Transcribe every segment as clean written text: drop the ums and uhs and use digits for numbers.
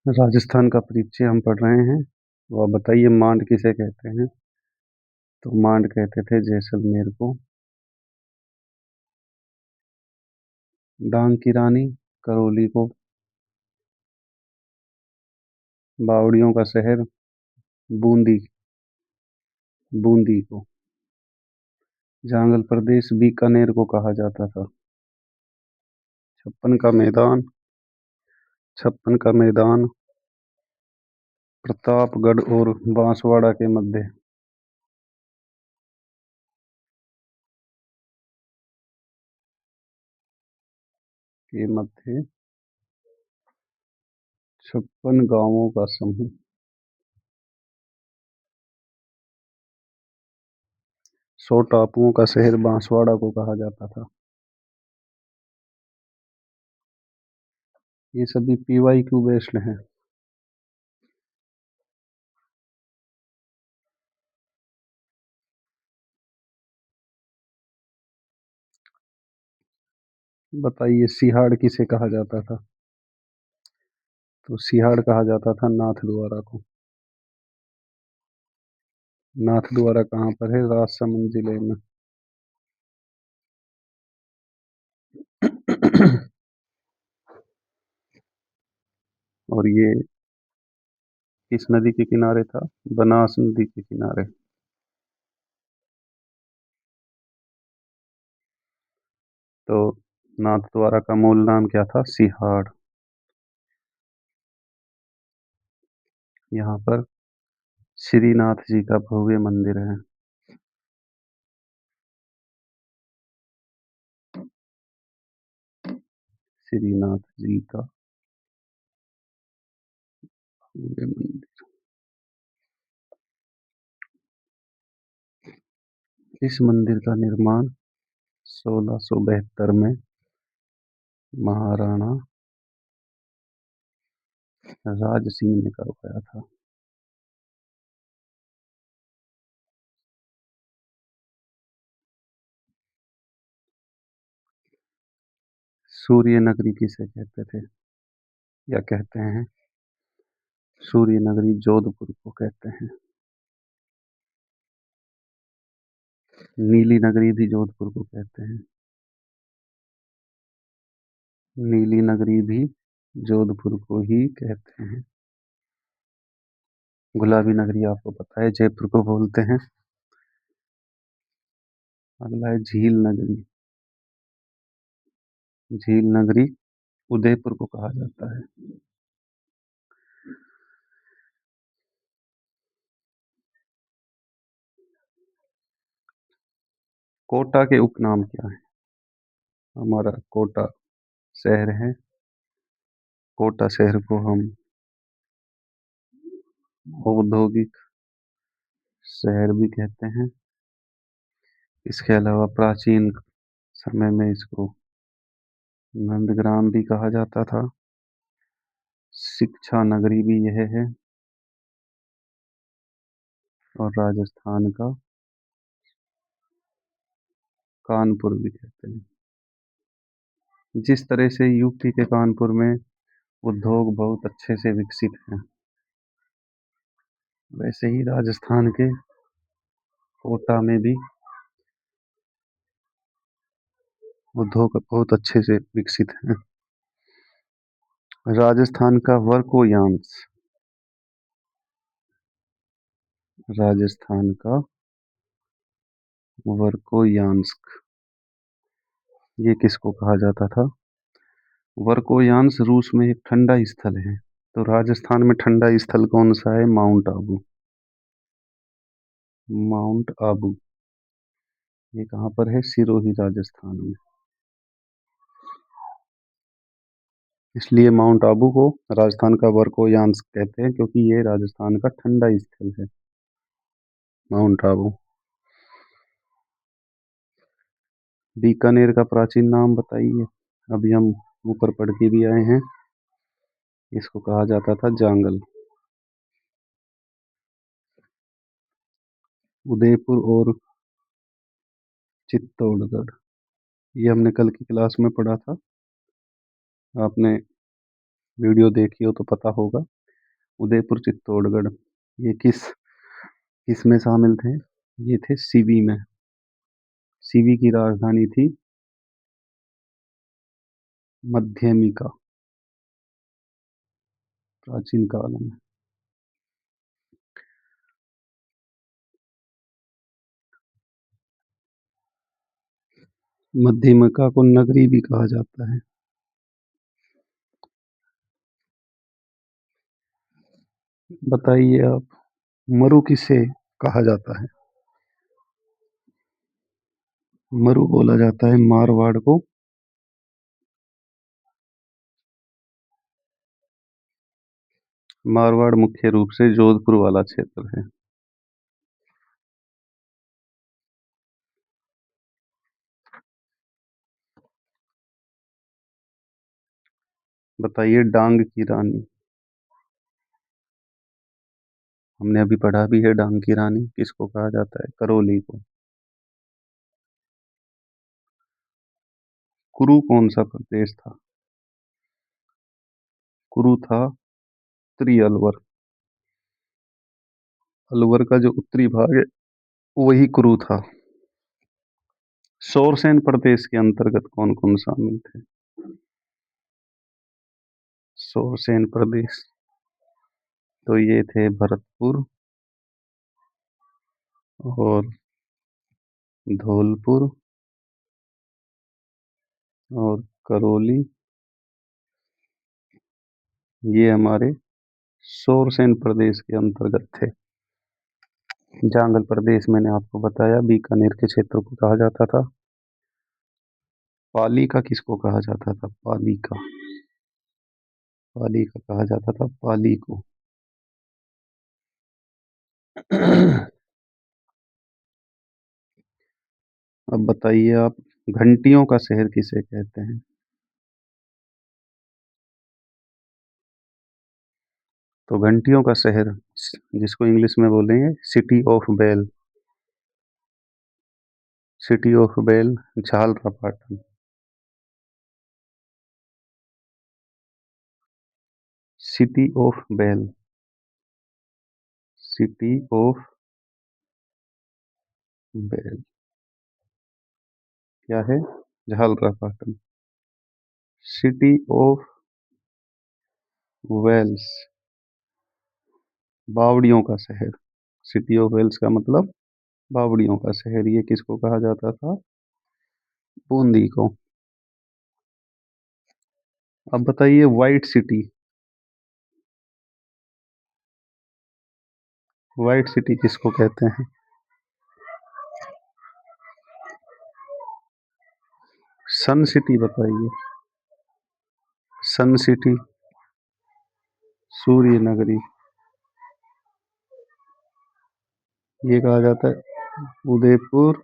राजस्थान का परिचय हम पढ़ रहे हैं। तो आप बताइए मांड किसे कहते हैं। तो मांड कहते थे जैसलमेर को। डांग की रानी करौली को। बावड़ियों का शहर बूंदी बूंदी को। जांगल प्रदेश बीकानेर को कहा जाता था। छप्पन का मैदान छप्पन का मैदान प्रतापगढ़ और बांसवाड़ा के मध्य के मध्य 56 गांवों का समूह। 100 टापुओं का शहर बांसवाड़ा को कहा जाता था। ये सभी PYQ बेस्ड हैं। बताइए सिहाड़ किसे कहा जाता था। तो सिहाड़ कहा जाता था नाथ द्वारा को। नाथ द्वारा कहाँ पर है, राजसमंद जिले में। और ये किस नदी के किनारे था, बनास नदी के किनारे। तो नाथ द्वारा का मूल नाम क्या था, सिहाड़। यहाँ पर श्रीनाथ जी का भव्य मंदिर है। श्रीनाथ जी का भव्य मंदिर। इस मंदिर का निर्माण 1672 में महाराणा राज सिंह ने करवाया था। सूर्य नगरी किसे कहते थे या कहते हैं। सूर्य नगरी जोधपुर को कहते हैं। नीली नगरी भी जोधपुर को कहते हैं। नीली नगरी भी जोधपुर को ही कहते हैं। गुलाबी नगरी आपको पता है जयपुर को बोलते हैं। अगला है झील नगरी। झील नगरी उदयपुर को कहा जाता है। कोटा के उपनाम क्या है। हमारा कोटा शहर है। कोटा शहर को हम औद्योगिक शहर भी कहते हैं। इसके अलावा प्राचीन समय में इसको नंदग्राम भी कहा जाता था। शिक्षा नगरी भी यह है। और राजस्थान का कानपुर भी कहते हैं। जिस तरह से यूपी के कानपुर में उद्योग बहुत अच्छे से विकसित हैं, वैसे ही राजस्थान के कोटा में भी उद्योग बहुत अच्छे से विकसित हैं। राजस्थान का वर्कोयांश। राजस्थान का वर्कोयांस्क, ये किसको कहा जाता था। वर्कोयांश रूस में एक ठंडा स्थल है। तो राजस्थान में ठंडा स्थल कौन सा है, माउंट आबू। माउंट आबू ये कहाँ पर है, सिरोही राजस्थान में। इसलिए माउंट आबू को राजस्थान का वर्कोयांश कहते हैं क्योंकि ये राजस्थान का ठंडा स्थल है, माउंट आबू। बीकानेर का प्राचीन नाम बताइए। अभी हम ऊपर पढ़ के भी आए हैं। इसको कहा जाता था जांगल। उदयपुर और चित्तौड़गढ़, ये हमने कल की क्लास में पढ़ा था। आपने वीडियो देखी हो तो पता होगा। उदयपुर चित्तौड़गढ़ ये किस में शामिल थे? ये थे सीवी में। सीवी की राजधानी थी मध्यमिका, प्राचीन काल में। मध्यमिका को नगरी भी कहा जाता है। बताइए आप, मरु किसे कहा जाता है? मरु बोला जाता है मारवाड़ को। मारवाड़ मुख्य रूप से जोधपुर वाला क्षेत्र है। बताइए, डांग की रानी। हमने अभी पढ़ा भी है, डांग की रानी किसको कहा जाता है? करौली को। कुरु कौन सा प्रदेश था? कुरु था उत्तरी अलवर। अलवर का जो उत्तरी भाग है वही कुरु था। शोरसेन प्रदेश के अंतर्गत कौन कौन शामिल थे? शोरसेन प्रदेश तो ये थे भरतपुर और धौलपुर और करौली, ये हमारे शोरसेन प्रदेश के अंतर्गत थे। जांगल प्रदेश मैंने आपको बताया बीकानेर के क्षेत्र को कहा जाता था। पाली का किसको कहा जाता था? पाली का, पाली का कहा जाता था पाली को। अब बताइए आप, घंटियों का शहर किसे कहते हैं? तो घंटियों का शहर, जिसको इंग्लिश में बोलेंगे city of bell, city of bell Jhalrapatan. City of bell, city of bell क्या है? झालरापाटन। सिटी ऑफ वेल्स, बावड़ियों का शहर। सिटी ऑफ वेल्स का मतलब बावड़ियों का शहर। ये किसको कहा जाता था? बूंदी को। अब बताइए, व्हाइट सिटी, व्हाइट सिटी किसको कहते हैं? सन सिटी बताइए। सन सिटी, सूर्य नगरी, ये कहा जाता है उदयपुर।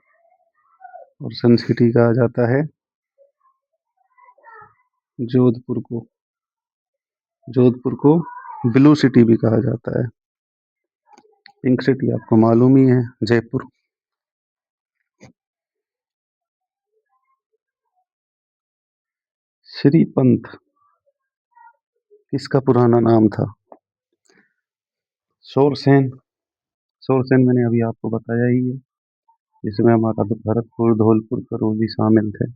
और सन सिटी कहा जाता है जोधपुर को। जोधपुर को ब्लू सिटी भी कहा जाता है। पिंक सिटी आपको मालूम ही है, जयपुर। श्रीपंथ किसका पुराना नाम था? शोरसेन। शोरसेन मैंने अभी आपको बताया ही है। इसमें हमारा तो भरतपुर, धौलपुर, करौली शामिल थे।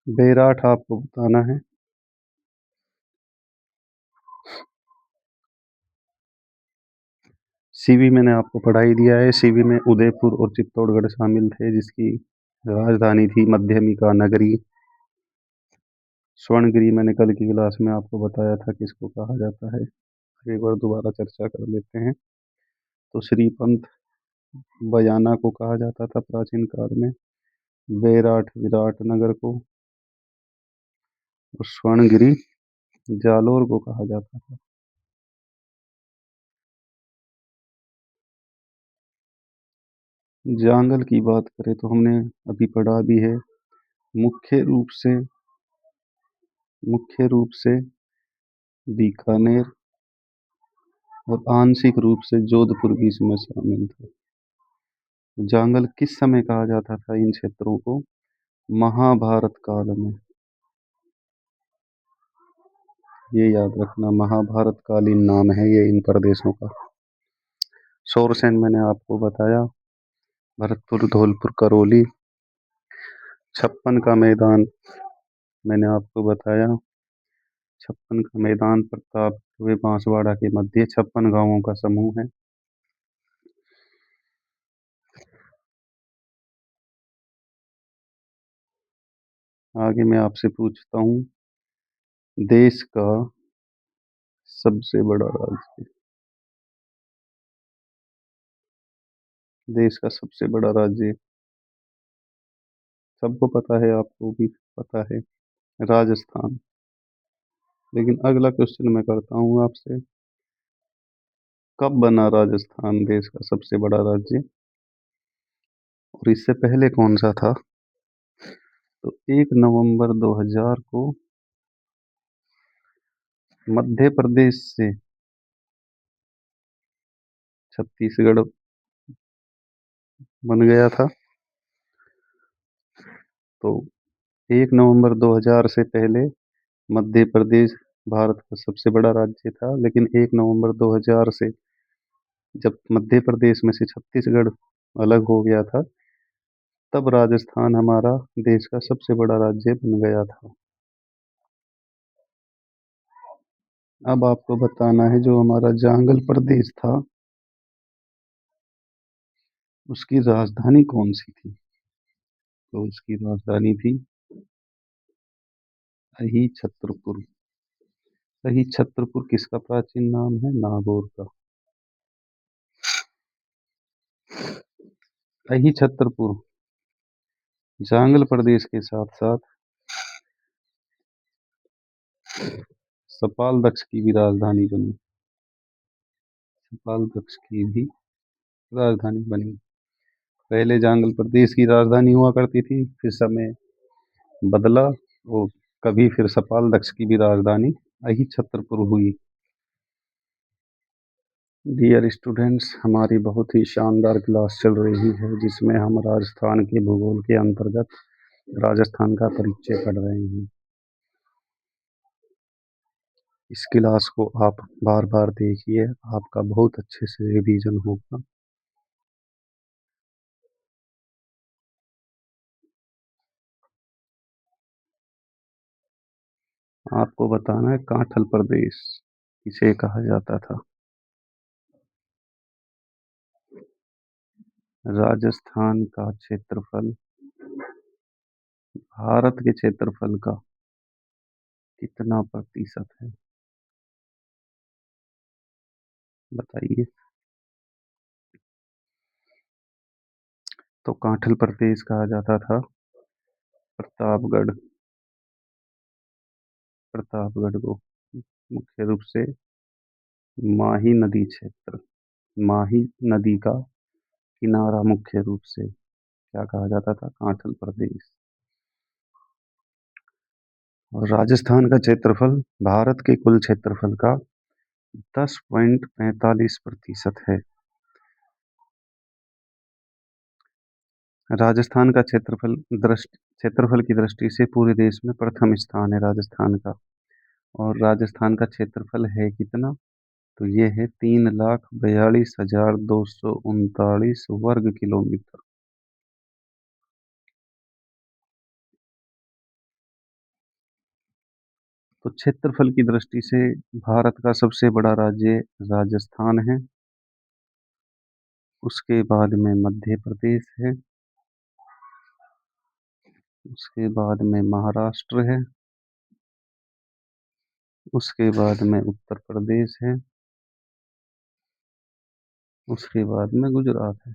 बेराठ आपको बताना है। सीवी मैंने आपको पढ़ा ही दिया है। सीवी में उदयपुर और चित्तौड़गढ़ शामिल थे, जिसकी राजधानी थी मध्यमिका नगरी। स्वर्णगिरी मैंने कल की क्लास में आपको बताया था किसको कहा जाता है। एक बार दोबारा चर्चा कर लेते हैं। तो श्रीपंथ बयाना को कहा जाता था प्राचीन काल में, बेराठ विराट नगर को, और स्वर्णगिरी जालोर को कहा जाता था। जांगल की बात करें तो हमने अभी पढ़ा भी है, मुख्य रूप से, मुख्य रूप से बीकानेर और आंशिक रूप से जोधपुर भी इसमें शामिल था। जांगल किस समय कहा जाता था इन क्षेत्रों को? महाभारत काल में, ये याद रखना, महाभारत कालीन नाम है ये इन प्रदेशों का। शोरसेन मैंने आपको बताया, भरतपुर, धौलपुर, करौली। छप्पन का मैदान मैंने आपको बताया, छप्पन का मैदान प्रताप वे बांसवाड़ा के मध्य 56 गांवों का समूह है। आगे मैं आपसे पूछता हूँ, देश का सबसे बड़ा राज्य, देश का सबसे बड़ा राज्य सबको पता है, आपको भी पता है, राजस्थान। लेकिन अगला क्वेश्चन मैं करता हूँ आपसे, कब बना राजस्थान देश का सबसे बड़ा राज्य, और इससे पहले कौन सा था? तो 1 नवंबर 2000 को मध्य प्रदेश से छत्तीसगढ़ बन गया था। तो 1 नवंबर 2000 से पहले मध्य प्रदेश भारत का सबसे बड़ा राज्य था, लेकिन 1 नवंबर 2000 से जब मध्य प्रदेश में से छत्तीसगढ़ अलग हो गया था, तब राजस्थान हमारा देश का सबसे बड़ा राज्य बन गया था। अब आपको बताना है, जो हमारा जांगल प्रदेश था उसकी राजधानी कौन सी थी? तो उसकी राजधानी थी अही छत्रपुर। अही छत्रपुर किसका प्राचीन नाम है? नागौर का। अही छत्रपुर जांगल प्रदेश के साथ साथ सपाल दक्ष की भी राजधानी बनी। सपाल दक्ष की भी राजधानी बनी। पहले जांगल प्रदेश की राजधानी हुआ करती थी, फिर समय बदला, वो कभी फिर सपाल दक्ष की भी राजधानी अही छत्रपुर हुई। डियर स्टूडेंट्स, हमारी बहुत ही शानदार क्लास चल रही है, जिसमें हम राजस्थान के भूगोल के अंतर्गत राजस्थान का परिचय पढ़ रहे हैं। इस क्लास को आप बार बार देखिए, आपका बहुत अच्छे से रिवीजन होगा। आपको बताना है, कांठल प्रदेश किसे कहा जाता था? राजस्थान का क्षेत्रफल भारत के क्षेत्रफल का कितना प्रतिशत है, बताइए। तो कांठल प्रदेश कहा जाता था प्रतापगढ़, प्रतापगढ़ को मुख्य रूप से माही नदी क्षेत्र, माही नदी का किनारा मुख्य रूप से क्या कहा जाता था? कांठल प्रदेश। और राजस्थान का क्षेत्रफल भारत के कुल क्षेत्रफल का 10.45% है। राजस्थान का क्षेत्रफल की दृष्टि से पूरे देश में प्रथम स्थान है राजस्थान का। और राजस्थान का क्षेत्रफल है कितना? तो ये है 3,42,239 वर्ग किलोमीटर। तो क्षेत्रफल की दृष्टि से भारत का सबसे बड़ा राज्य राजस्थान है, उसके बाद में मध्य प्रदेश है, उसके बाद में महाराष्ट्र है, उसके बाद में उत्तर प्रदेश है, उसके बाद में गुजरात है।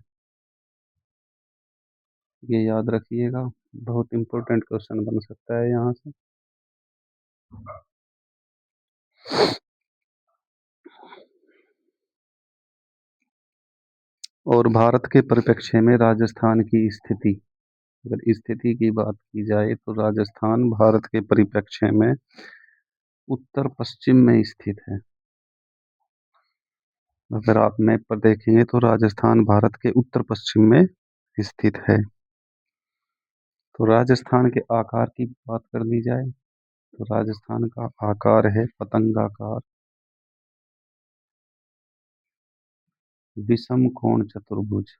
ये याद रखिएगा, बहुत इंपॉर्टेंट क्वेश्चन बन सकता है यहाँ से। और भारत के परिप्रेक्ष्य में राजस्थान की स्थिति, अगर स्थिति की बात की जाए तो राजस्थान भारत के परिप्रेक्ष्य में उत्तर पश्चिम में स्थित है। अगर आप मैप पर देखेंगे तो राजस्थान भारत के उत्तर पश्चिम में स्थित है। तो राजस्थान के आकार की बात कर ली जाए तो राजस्थान का आकार है पतंगाकार, विषम कोण चतुर्भुज।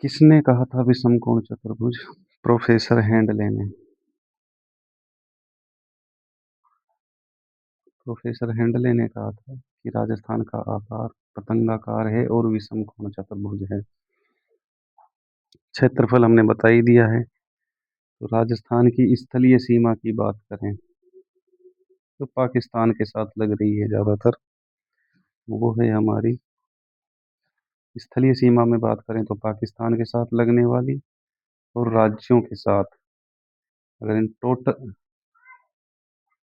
किसने कहा था विषम कोण चतुर्भुज? प्रोफेसर हैंडले ने। प्रोफेसर हैंडले ने कहा था कि राजस्थान का आकार पतंगाकार है और विषम कोण चतुर्भुज है। क्षेत्रफल हमने बता ही दिया है। तो राजस्थान की स्थलीय सीमा की बात करें तो पाकिस्तान के साथ लग रही है ज्यादातर, वो है हमारी स्थलीय सीमा में बात करें तो पाकिस्तान के साथ लगने वाली। और राज्यों के साथ अगर इन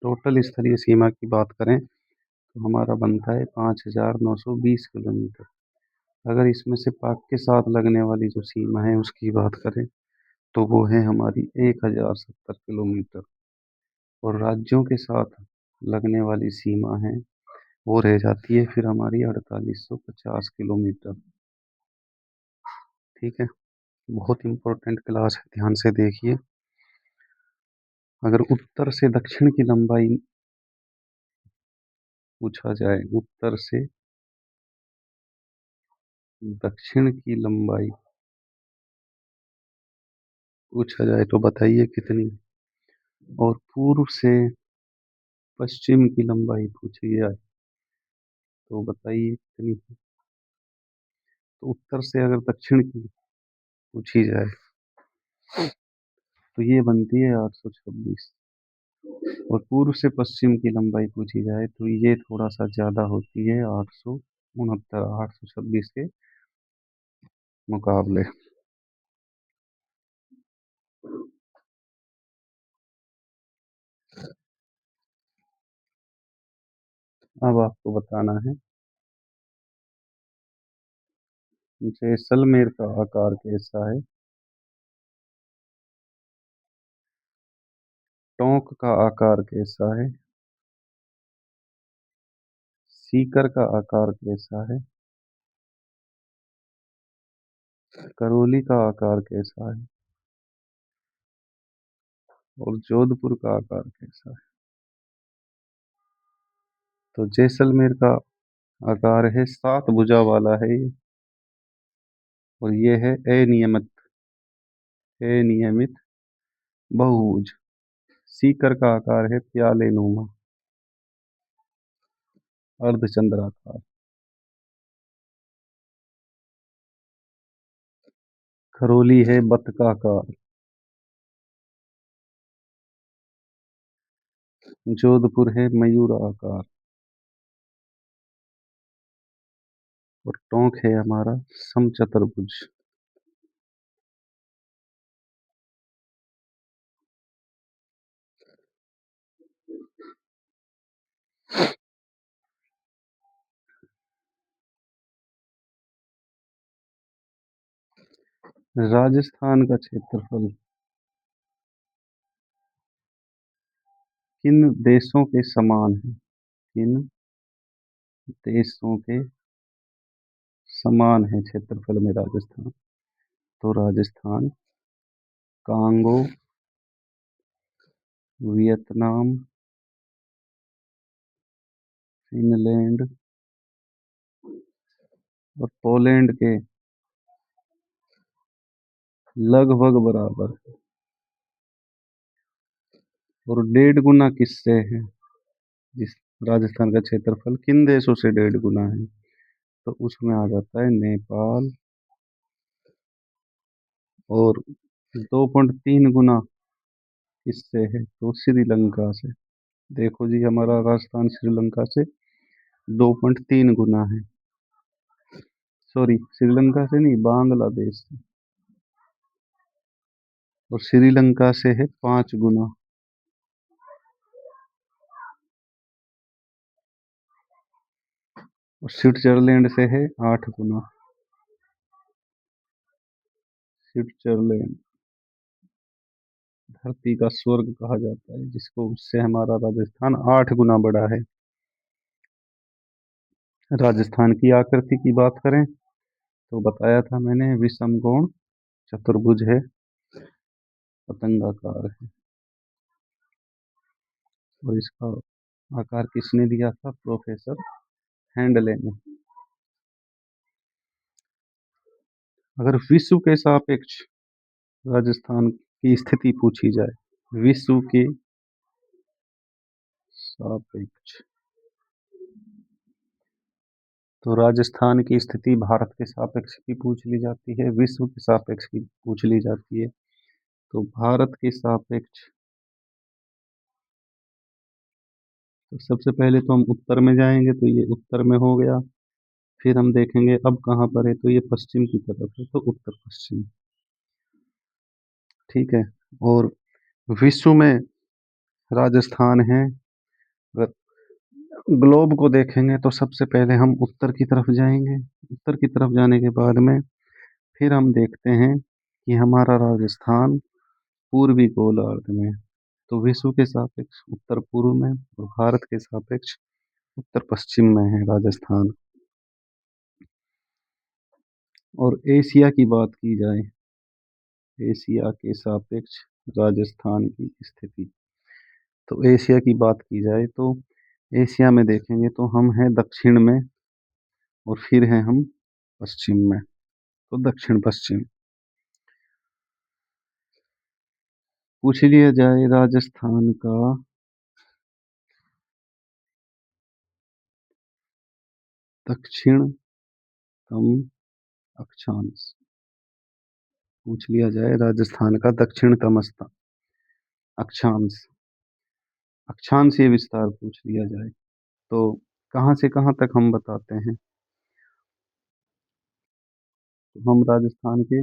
टोटल स्थलीय सीमा की बात करें तो हमारा बनता है 5,920 किलोमीटर। अगर इसमें से पाक के साथ लगने वाली जो सीमा है उसकी बात करें तो वो है हमारी 1,070 किलोमीटर। और राज्यों के साथ लगने वाली सीमा है वो रह जाती है फिर हमारी 4,850 किलोमीटर। ठीक है, बहुत इंपॉर्टेंट क्लास है, ध्यान से देखिए। अगर उत्तर से दक्षिण की लंबाई पूछा जाए, उत्तर से दक्षिण की लंबाई पूछा जाए तो बताइए कितनी। और पूर्व से पश्चिम की लंबाई पूछी जाए तो बताइए कितनी। तो उत्तर से अगर दक्षिण की पूछी जाए तो ये बनती है 826। और पूर्व से पश्चिम की लंबाई पूछी जाए तो ये थोड़ा सा ज्यादा होती है, 869, 826 के मुकाबले। अब आपको बताना है जैसलमेर का आकार कैसा है, टोंक का आकार कैसा है, सीकर का आकार कैसा है, करौली का आकार कैसा है और जोधपुर का आकार कैसा है। तो जैसलमेर का आकार है 7 भुजा वाला है ये, और ये है अनियमित बहुभुज। सीकर का आकार है प्याले नुमा अर्धचंद्राकार। खरोली है बतकाकार। जोधपुर है मयूराकार। और टोंक है हमारा समचतुर्भुज। राजस्थान का क्षेत्रफल किन देशों के समान है? किन देशों के समान है क्षेत्रफल में राजस्थान? तो राजस्थान कांगो, वियतनाम, फिनलैंड और पोलैंड के लगभग बराबर है। और 1.5 गुना किससे है? जिस राजस्थान का क्षेत्रफल किन देशों से 1.5 गुना है? तो उसमें आ जाता है नेपाल। और 2.3 गुना किससे है? तो श्रीलंका से। देखो जी, हमारा राजस्थान श्रीलंका से 2.3 गुना है। सॉरी, श्रीलंका से नहीं, बांग्लादेश से। और श्रीलंका से है 5 गुना। और स्विट्जरलैंड से है 8 गुना। स्विट्जरलैंड धरती का स्वर्ग कहा जाता है जिसको, उससे हमारा राजस्थान 8 गुना बड़ा है। राजस्थान की आकृति की बात करें तो बताया था मैंने, विषम कोण चतुर्भुज है, पतंगाकार है। और इसका आकार किसने दिया था? प्रोफेसर हैंडले ने। अगर विश्व के सापेक्ष राजस्थान की स्थिति पूछी जाए, विश्व के सापेक्ष, तो राजस्थान की स्थिति भारत के सापेक्ष की पूछ ली जाती है, विश्व के सापेक्ष की पूछ ली जाती है। तो भारत के सापेक्ष, तो सबसे पहले तो हम उत्तर में जाएंगे, तो ये उत्तर में हो गया। फिर हम देखेंगे अब कहाँ पर है, तो ये पश्चिम की तरफ है, तो उत्तर पश्चिम। ठीक है। और विश्व में राजस्थान है। अगर ग्लोब को देखेंगे तो सबसे पहले हम उत्तर की तरफ जाएंगे। उत्तर की तरफ जाने के बाद में फिर हम देखते हैं कि हमारा राजस्थान पूर्वी गोलार्ध में है। तो विश्व के सापेक्ष उत्तर पूर्व में और भारत के सापेक्ष उत्तर पश्चिम में है राजस्थान। और एशिया की बात की जाए, एशिया के सापेक्ष राजस्थान की स्थिति, तो एशिया की बात की जाए तो एशिया में देखेंगे तो हम हैं दक्षिण में और फिर हैं हम पश्चिम में, तो दक्षिण पश्चिम। पूछ लिया जाए राजस्थान का दक्षिणतम अक्षांश, पूछ लिया जाए राजस्थान का दक्षिणतम अक्षांश, अक्षांशीय विस्तार पूछ लिया जाए तो कहाँ से कहाँ तक हम बताते हैं? तो हम राजस्थान के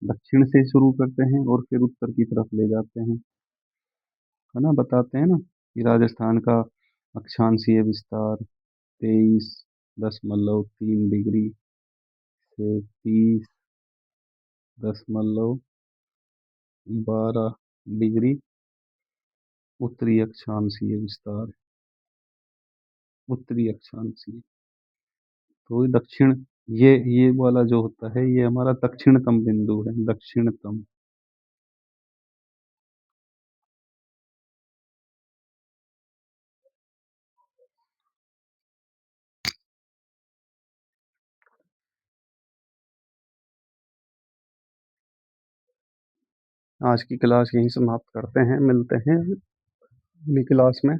दक्षिण से शुरू करते हैं और फिर उत्तर की तरफ ले जाते हैं, है ना। बताते हैं ना कि राजस्थान का अक्षांशीय विस्तार 23.3 डिग्री से 30.12 डिग्री उत्तरी अक्षांशीय विस्तार, उत्तरी अक्षांशीय। तो दक्षिण, ये वाला जो होता है ये हमारा दक्षिणतम बिंदु है, दक्षिणतम। आज की क्लास यहीं समाप्त करते हैं, मिलते हैं अगली क्लास में।